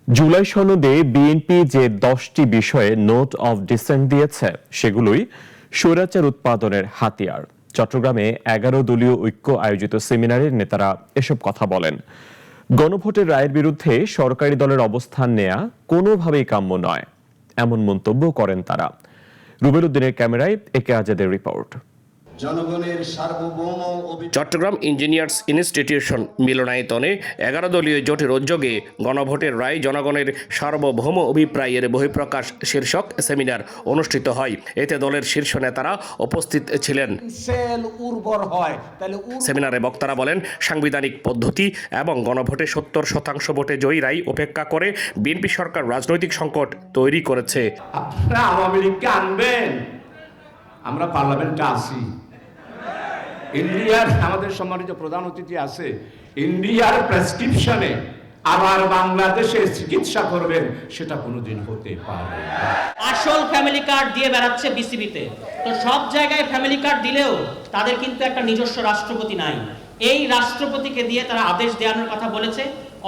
জুলাই সনদে বিএনপি যে 10টি বিষয়ে নোট অফ ডিসেন্ট দিয়েছে সেগুলোই স্বৈরাচার উৎপাদনের হাতিয়ার। চট্টগ্রামে 11 দলীয় ঐক্য আয়োজিত সেমিনারের নেতারা এসব কথা বলেন। গণভোটের রায়ের বিরুদ্ধে সরকারি দলের অবস্থান নেয়া কোনোভাবেই কাম্য নয়, এমন মন্তব্য করেন তারা। রুবেল উদ্দিনের ক্যামেরায় একে আজাদের রিপোর্ট। চট্টগ্রাম ইঞ্জিনিয়ার্স ইনস্টিটিউশন মিলনায়তনে 11 দলীয় জোটের উদ্যোগে গণভোটের রায় জনগণের সার্বভৌম অভিপ্রায়ের বহিঃপ্রকাশ শীর্ষক সেমিনার অনুষ্ঠিত হয়। এতে দলের শীর্ষ নেতারা উপস্থিত ছিলেন। সেমিনারে বক্তারা বলেন, সাংবিধানিক পদ্ধতি এবং গণভোটে 70% ভোটে জয়ী রায় উপেক্ষা করে বিএনপি সরকার রাজনৈতিক সংকট তৈরি করেছে। আপনারা আওয়ামী লীগকে আনবেন, আমরা পার্লামেন্টে আসি। ইন্ডিয়ার আমাদের সম্মানিত প্রধান অতিথি আছে, ইন্ডিয়ার প্রেসক্রিপশনে আবার বাংলাদেশে চিকিৎসা করবেন, সেটা কোনোদিন হতে পারে না। আসল ফ্যামিলি কার্ড দিয়ে বেড়াচ্ছে বিসিবিতে। তো সব জায়গায় ফ্যামিলি কার্ড দিলেও তাদের কিন্তু একটা নিজস্ব রাষ্ট্রপতি নাই। এই রাষ্ট্রপতিকে দিয়ে তারা আদেশ দেওয়ানোর কথা বলেছে।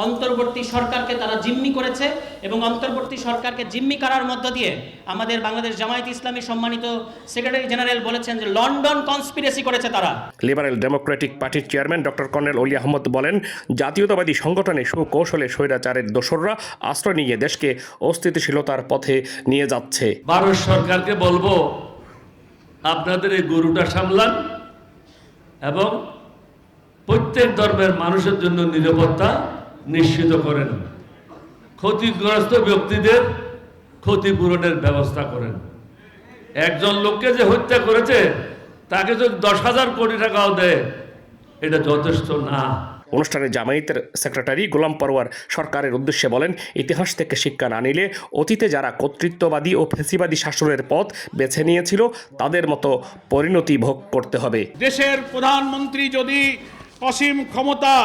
অন্তর্বর্তী সরকারকে তারা জিম্মি করেছে এবং অন্তর্বর্তী সরকারকে জিম্মি করার মধ্য দিয়ে আমাদের বাংলাদেশ জামায়াত ইসলামী সম্মানিত সেক্রেটারি জেনারেল বলেছেন যে লন্ডন কনস্পিরেসি করেছে তারা। লিবারেল ডেমোক্রেটিক পার্টির চেয়ারম্যান ডক্টর কর্নেল অলি আহমদ বলেন, জাতীয়তাবাদী সংগঠনে সুকৌশলে স্বৈরাচারের দোসররা আশ্রয় নিয়ে দেশকে অস্থিতিশীলতার পথে নিয়ে যাচ্ছে। ভারত সরকারকে বলবো, আপনাদের এই গরুটা সামলান এবং প্রত্যেক ধর্মের মানুষের জন্য নিরাপত্তা নিশ্চিত করেন, ক্ষতিগ্রস্ত ব্যক্তিদের ক্ষতিপূরণের ব্যবস্থা করেন। একজন লোককে যে হত্যা করেছে তাকে যদি 10,000 কোটি টাকাও দেয়, এটা যথেষ্ট না। অনুষ্ঠানে জামায়াতের সেক্রেটারি গোলাম পরওয়ার সরকারের উদ্দেশ্যে বলেন, ইতিহাস থেকে শিক্ষা না নিলে অতীতে যারা কর্তৃত্ববাদী ও ফ্যাসিবাদী শাসনের পথ বেছে নিয়েছিল তাদের মতো পরিণতি ভোগ করতে হবে। দেশের প্রধানমন্ত্রী যদি অসীম ক্ষমতা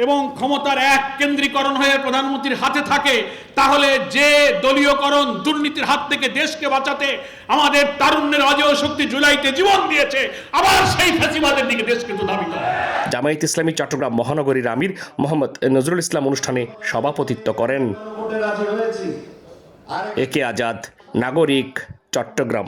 এবং ক্ষমতার এক কেন্দ্রীকরণ হয়ে প্রধানমন্ত্রীর হাতে থাকে, তাহলে যে দলীয়করণ দুর্নীতির হাত থেকে দেশকে বাঁচাতে আমাদের তারুণ্যের অজেয় শক্তি জুলাইতে জীবন দিয়েছে, আবার সেই ফ্যাসিবাদের দিকে দেশ কিন্তু ধাবিত হয়। জামায়াত ইসলামী চট্টগ্রাম মহানগরীর আমির মোহাম্মদ নজরুল ইসলাম অনুষ্ঠানে সভাপতিত্ব করেন। একে আজাদ, নাগরিক, চট্টগ্রাম।